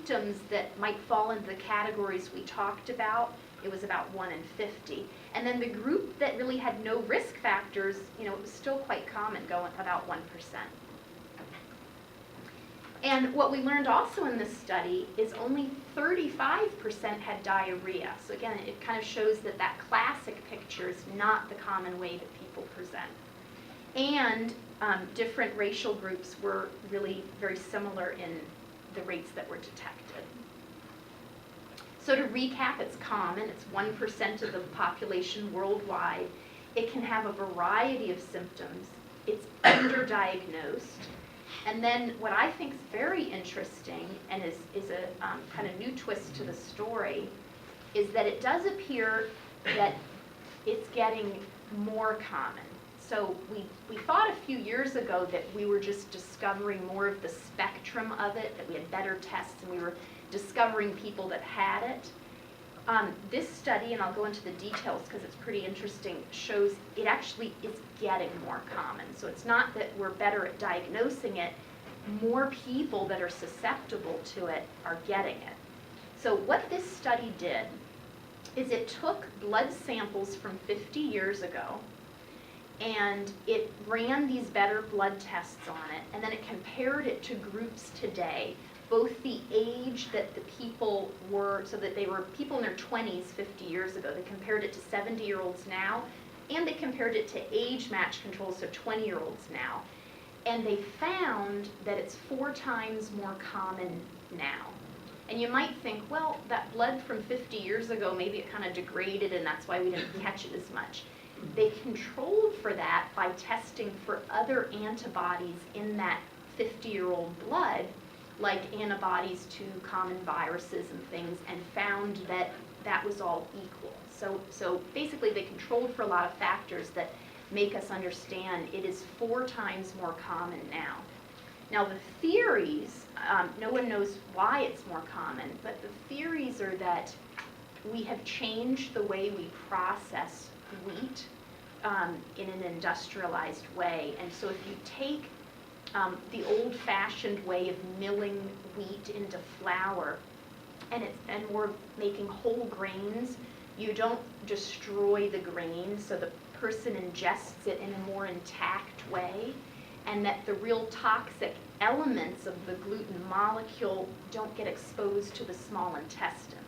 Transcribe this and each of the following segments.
symptoms that might fall into the categories we talked about, it was about 1 in 50. And then the group that really had no risk factors, you know, it was still quite common, going about 1%. And what we learned also in this study is only 35% had diarrhea. So again, it kind of shows that that classic picture is not the common way that people present. And different racial groups were really very similar in the rates that were detected. So to recap, it's common. It's 1% of the population worldwide. It can have a variety of symptoms. It's underdiagnosed. And then what I think is very interesting and is a kind of new twist to the story is that it does appear that it's getting more common. So we thought a few years ago that we were just discovering more of the spectrum of it, that we had better tests and we were discovering people that had it. This study, and I'll go into the details because it's pretty interesting, shows it actually is getting more common. So it's not that we're better at diagnosing it, more people that are susceptible to it are getting it. So what this study did is it took blood samples from 50 years ago and it ran these better blood tests on it, and then it compared it to groups today, both the age that the people were, so that they were people in their 20s 50 years ago. They compared it to 70-year-olds now, and they compared it to age match controls, so 20-year-olds now. And they found that it's 4 times more common now. And you might think, well, that blood from 50 years ago, maybe it kind of degraded and that's why we didn't catch it as much. They controlled for that by testing for other antibodies in that 50-year-old blood, like antibodies to common viruses and things, and found that that was all equal. So basically they controlled for a lot of factors that make us understand it is 4 times more common now. Now the theories, no one knows why it's more common, but the theories are that we have changed the way we process wheat in an industrialized way. And so if you take the old-fashioned way of milling wheat into flour, and we're making whole grains, you don't destroy the grain, so the person ingests it in a more intact way, and that the real toxic elements of the gluten molecule don't get exposed to the small intestine.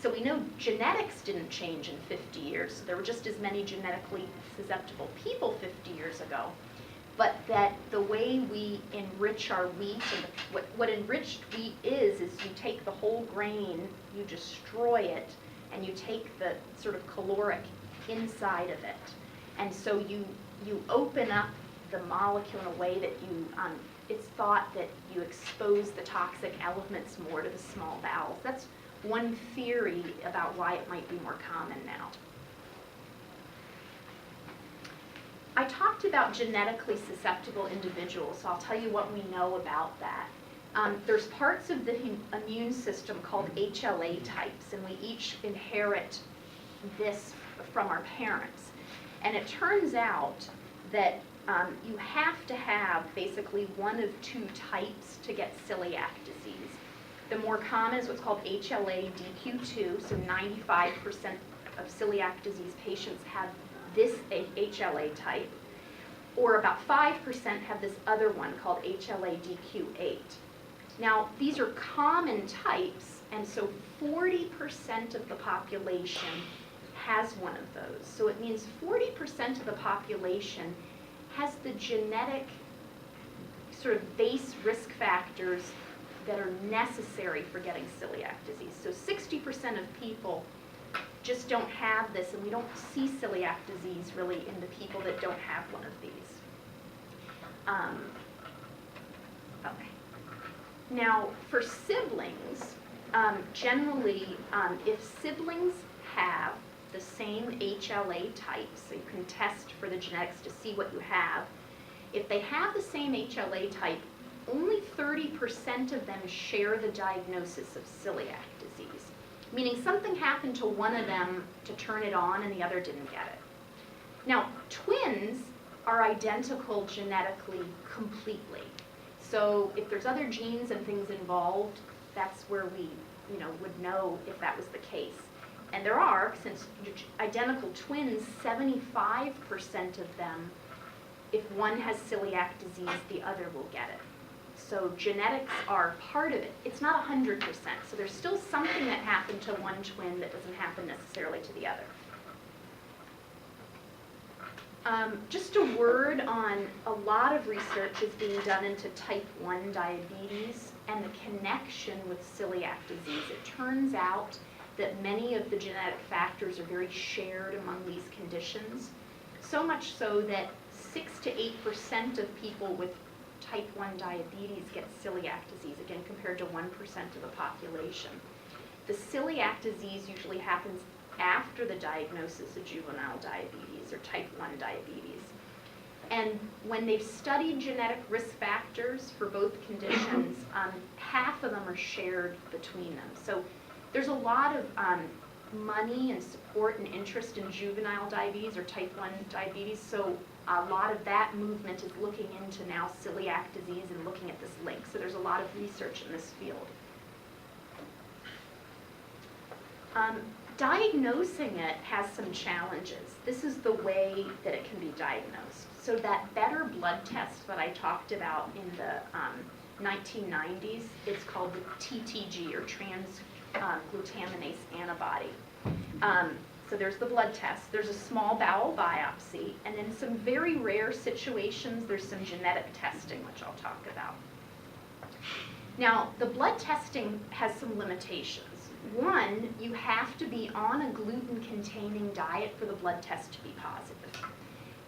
So we know genetics didn't change in 50 years, so there were just as many genetically susceptible people 50 years ago, but that the way we enrich our wheat, and what enriched wheat is you take the whole grain, you destroy it, and you take the sort of caloric inside of it. And so you open up the molecule in a way that it's thought that you expose the toxic elements more to the small bowels. That's one theory about why it might be more common now. I talked about genetically susceptible individuals, so I'll tell you what we know about that. There's parts of the immune system called HLA types, and we each inherit this from our parents. And it turns out that you have to have basically one of 2 types to get celiac disease. The more common is what's called HLA-DQ2, so 95% of celiac disease patients have this HLA type, or about 5% have this other one called HLA-DQ8. Now, these are common types, and so 40% of the population has one of those. So it means 40% of the population has the genetic sort of base risk factors that are necessary for getting celiac disease. So 60% of people just don't have this, and we don't see celiac disease really in the people that don't have one of these. Okay. Now, for siblings, generally, if siblings have the same HLA type, so you can test for the genetics to see what you have, if they have the same HLA type, only 30% of them share the diagnosis of celiac disease, meaning something happened to one of them to turn it on and the other didn't get it. Now, twins are identical genetically completely. So if there's other genes and things involved, that's where we, would know if that was the case. And there are, since identical twins, 75% of them, if one has celiac disease, the other will get it. So genetics are part of it. It's not 100%, so there's still something that happened to one twin that doesn't happen necessarily to the other. Just a word on a lot of research is being done into type 1 diabetes and the connection with celiac disease. It turns out that many of the genetic factors are very shared among these conditions, so much so that 6 to 8% of people with type 1 diabetes get celiac disease, again compared to 1% of the population. The celiac disease usually happens after the diagnosis of juvenile diabetes or type 1 diabetes. And when they've studied genetic risk factors for both conditions, half of them are shared between them. So there's a lot of money and support and interest in juvenile diabetes or type 1 diabetes, so a lot of that movement is looking into now celiac disease and looking at this link. So there's a lot of research in this field. Diagnosing it has some challenges. This is the way that it can be diagnosed. So that better blood test that I talked about in the 1990s, it's called the TTG, or transglutaminase antibody. So there's the blood test, there's a small bowel biopsy, and in some very rare situations, there's some genetic testing, which I'll talk about. Now, the blood testing has some limitations. One, you have to be on a gluten-containing diet for the blood test to be positive.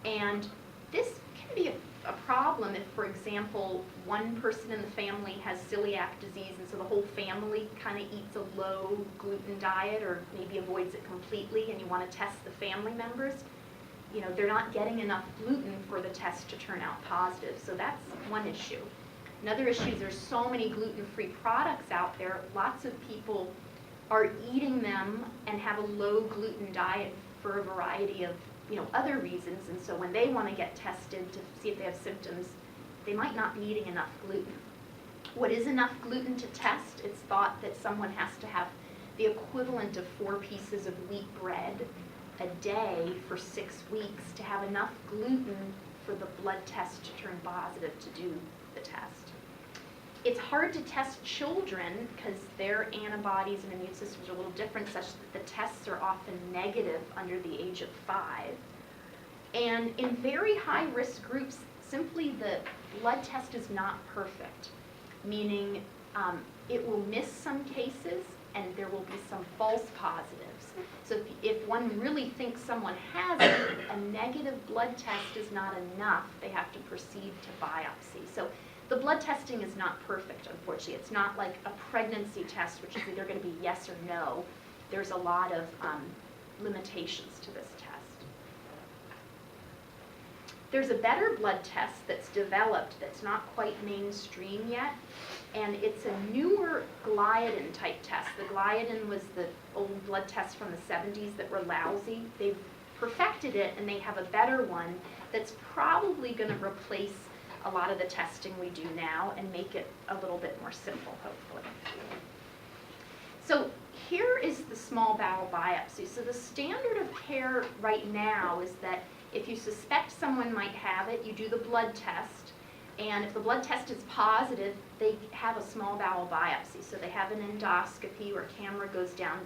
And this can be a problem if, for example, one person in the family has celiac disease and so the whole family kind of eats a low gluten diet or maybe avoids it completely, and you want to test the family members. They're not getting enough gluten for the test to turn out positive, so that's one issue. Another issue is there's so many gluten-free products out there, lots of people are eating them and have a low gluten diet for a variety of other reasons, and so when they want to get tested to see if they have symptoms, they might not be eating enough gluten. What is enough gluten to test? It's thought that someone has to have the equivalent of 4 pieces of wheat bread a day for 6 weeks to have enough gluten for the blood test to turn positive to do the test. It's hard to test children because their antibodies and immune systems are a little different, such that the tests are often negative under the age of 5. And in very high-risk groups, simply the blood test is not perfect, meaning it will miss some cases and there will be some false positives. So if one really thinks someone has it, a negative blood test is not enough. They have to proceed to biopsy. So the blood testing is not perfect, unfortunately. It's not like a pregnancy test, which is either going to be yes or no. There's a lot of limitations to this test. There's a better blood test that's developed that's not quite mainstream yet, and it's a newer gliadin type test. The gliadin was the old blood tests from the 70s that were lousy. They've perfected it, and they have a better one that's probably going to replace a lot of the testing we do now and make it a little bit more simple, hopefully. So here is the small bowel biopsy. So the standard of care right now is that if you suspect someone might have it, you do the blood test, and if the blood test is positive, they have a small bowel biopsy. So they have an endoscopy where a camera goes down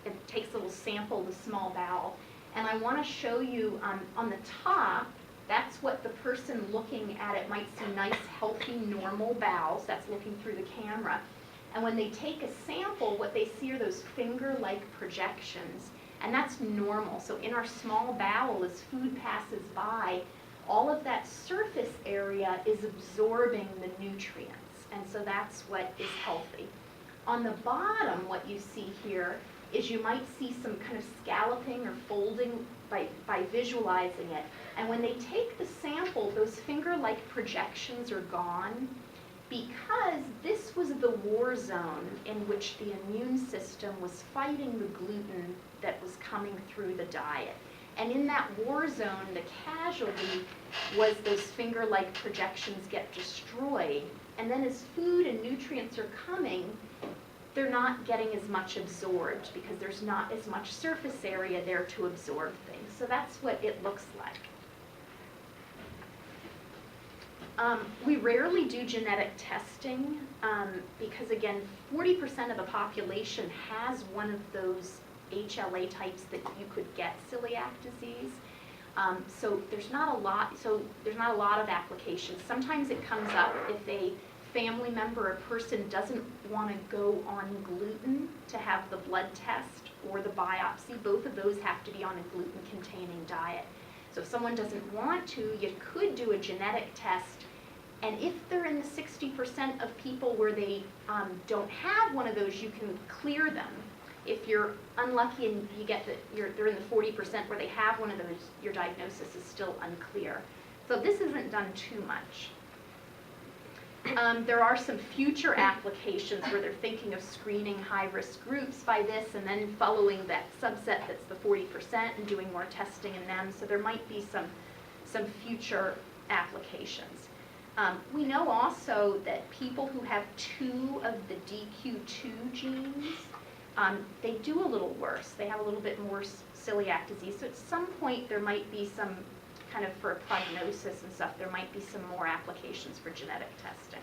and takes a little sample of the small bowel. And I want to show you on the top, that's what the person looking at it might see nice, healthy, normal bowels. That's looking through the camera. And when they take a sample, what they see are those finger-like projections. And that's normal. So in our small bowel, as food passes by, all of that surface area is absorbing the nutrients. And so that's what is healthy. On the bottom, what you see here is you might see some kind of scalloping or folding by visualizing it. And when they take the sample, those finger-like projections are gone because this was the war zone in which the immune system was fighting the gluten that was coming through the diet. And in that war zone, the casualty was those finger-like projections get destroyed, And then as food and nutrients are coming, they're not getting as much absorbed because there's not as much surface area there to absorb things. So that's what it looks like. We rarely do genetic testing because, again, 40% of the population has one of those HLA types that you could get celiac disease. So there's not a lot. Of applications. Sometimes it comes up if a family member or person doesn't want to go on gluten to have the blood test or the biopsy. Both of those have to be on a gluten-containing diet. So if someone doesn't want to, you could do a genetic test. And if they're in the 60% of people where they don't have one of those, you can clear them. If you're unlucky and you get that they're in the 40% where they have one of those, your diagnosis is still unclear. So this isn't done too much. There are some future applications where they're thinking of screening high-risk groups by this and then following that subset that's the 40% and doing more testing in them. So there might be some future applications. We know also that people who have 2 of the DQ2 genes, they do a little worse. They have a little bit more celiac disease. So at some point there might be some kind of, for prognosis and stuff, there might be some more applications for genetic testing.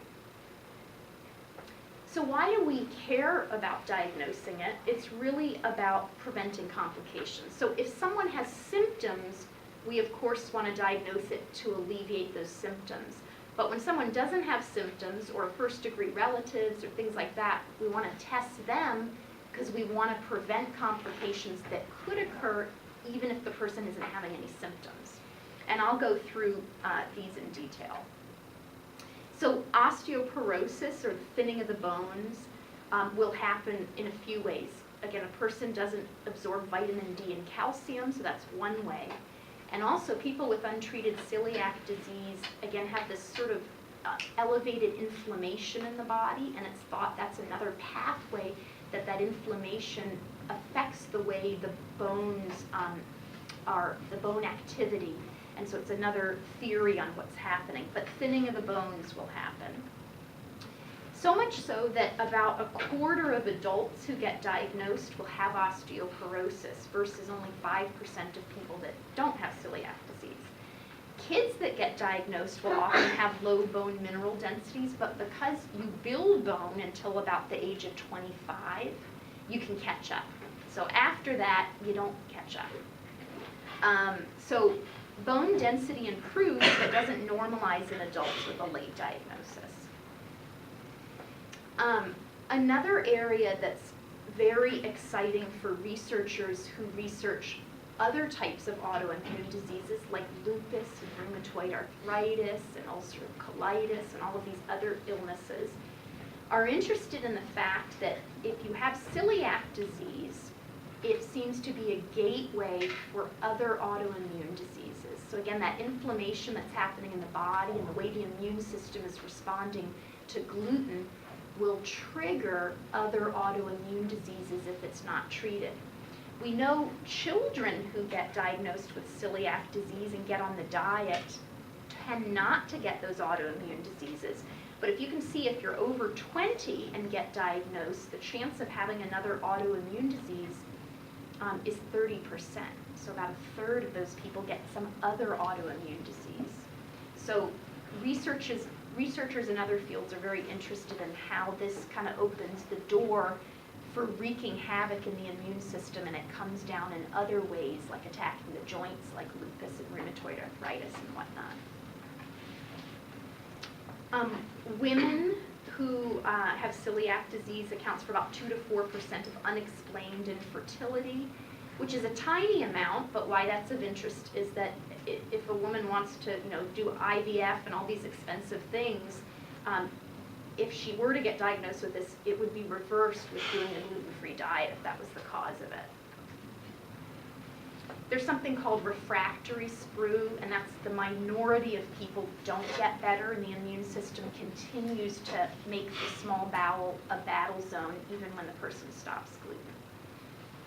So why do we care about diagnosing it? It's really about preventing complications. So if someone has symptoms, we of course want to diagnose it to alleviate those symptoms. But when someone doesn't have symptoms or first-degree relatives or things like that, we want to test them because we want to prevent complications that could occur even if the person isn't having any symptoms. And I'll go through these in detail. So osteoporosis, or thinning of the bones, will happen in a few ways. Again, a person doesn't absorb vitamin D and calcium, so that's one way. And also people with untreated celiac disease, again, have this sort of elevated inflammation in the body, and it's thought that's another pathway that inflammation affects the way the bones the bone activity. And so it's another theory on what's happening. But thinning of the bones will happen. So much so that about 1/4 of adults who get diagnosed will have osteoporosis versus only 5% of people that don't have celiac disease. Kids that get diagnosed will often have low bone mineral densities, but because you build bone until about the age of 25, you can catch up. So after that, you don't catch up. So bone density improves, but doesn't normalize in adults with a late diagnosis. Another area that's very exciting for researchers who research other types of autoimmune diseases like lupus and rheumatoid arthritis and ulcerative colitis and all of these other illnesses are interested in the fact that if you have celiac disease, it seems to be a gateway for other autoimmune diseases. So again, that inflammation that's happening in the body and the way the immune system is responding to gluten will trigger other autoimmune diseases if it's not treated. We know children who get diagnosed with celiac disease and get on the diet tend not to get those autoimmune diseases. But if you can see, if you're over 20 and get diagnosed, the chance of having another autoimmune disease is 30%. So about 1/3 of those people get some other autoimmune disease. So researchers in other fields are very interested in how this kind of opens the door for wreaking havoc in the immune system, and it comes down in other ways, like attacking the joints, like lupus and rheumatoid arthritis and whatnot. Women who have celiac disease accounts for about 2 to 4% of unexplained infertility, which is a tiny amount, but why that's of interest is that if a woman wants to, do IVF and all these expensive things, if she were to get diagnosed with this, it would be reversed with doing a gluten-free diet if that was the cause of it. There's something called refractory sprue, and that's the minority of people don't get better, and the immune system continues to make the small bowel a battle zone even when the person stops gluten.